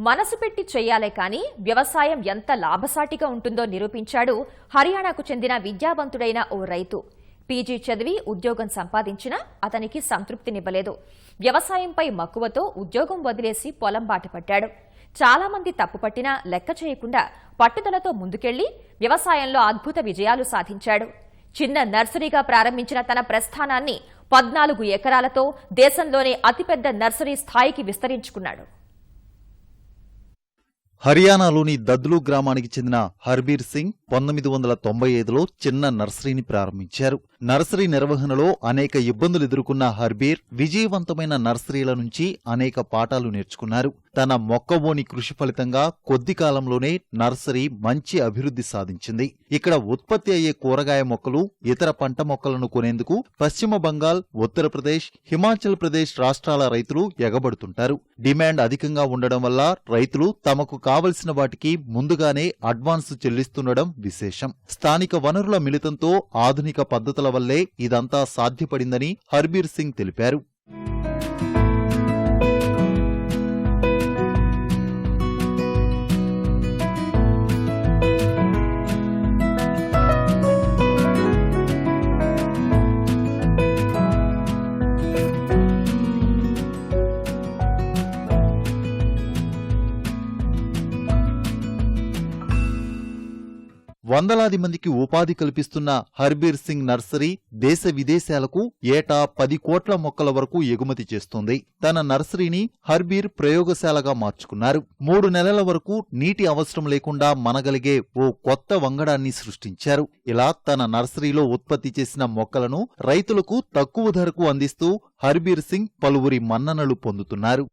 మనసు పెట్టి చెయ్యాలే కానీ వ్యవసాయం ఎంత లాభసాటిగా ఉంటుందో నిరూపించాడు హర్యానాకు చెందిన విద్యావంతుడైన ఓ రైతు. పీజీ చదివి ఉద్యోగం సంపాదించినా అతనికి సంతృప్తినివ్వలేదు. వ్యవసాయంపై మక్కువతో ఉద్యోగం వదిలేసి పొలం బాట పట్టాడు. చాలా మంది తప్పుపట్టినా లెక్క చేయకుండా పట్టుదలతో ముందుకెళ్లి వ్యవసాయంలో అద్భుత విజయాలు సాధించాడు. చిన్న నర్సరీగా ప్రారంభించిన తన ప్రస్థానాన్ని 14 ఎకరాలతో దేశంలోనే అతిపెద్ద నర్సరీ స్థాయికి విస్తరించుకున్నాడు. హర్యానాలోని దద్లూ గ్రామానికి చెందిన హర్బీర్ సింగ్ 1995లో చిన్న నర్సరీని ప్రారంభించారు. నర్సరీ నిర్వహణలో అనేక ఇబ్బందులు ఎదుర్కొన్న హర్బీర్ విజయవంతమైన నర్సరీల నుంచి అనేక పాఠాలు నేర్చుకున్నారు. తన మొక్కవోని కృషి ఫలితంగా కొద్ది కాలంలోనే నర్సరీ మంచి అభివృద్ధి సాధించింది. ఇక్కడ ఉత్పత్తి అయ్యే కూరగాయ మొక్కలు, ఇతర పంట మొక్కలను కొనేందుకు పశ్చిమ బంగాల్, ఉత్తరప్రదేశ్, హిమాచల్ ప్రదేశ్ రాష్ట్రాల రైతులు ఎగబడుతుంటారు. డిమాండ్ అధికంగా ఉండడం వల్ల రైతులు తమకు కావలసిన వాటికి ముందుగానే అడ్వాన్స్ చెల్లిస్తుండడం విశేషం. స్థానిక వనరుల మిళితంతో ఆధునిక పద్ధతుల వల్లే ఇదంతా సాధ్యపడిందని హర్బీర్ సింగ్ తెలిపారు. వందలాది మందికి ఉపాధి కల్పిస్తున్న హర్బీర్ సింగ్ నర్సరీ దేశ విదేశాలకు ఏటా 10 కోట్ల మొక్కల వరకు ఎగుమతి చేస్తోంది. తన నర్సరీని హర్బీర్ ప్రయోగశాలగా మార్చుకున్నారు. 3 నెలల వరకు నీటి అవసరం లేకుండా మనగలిగే ఓ కొత్త వంగడాన్ని సృష్టించారు. ఇలా తన నర్సరీలో ఉత్పత్తి చేసిన మొక్కలను రైతులకు తక్కువ ధరకు అందిస్తూ హర్బీర్ సింగ్ పలువురి మన్ననలు పొందుతున్నారు.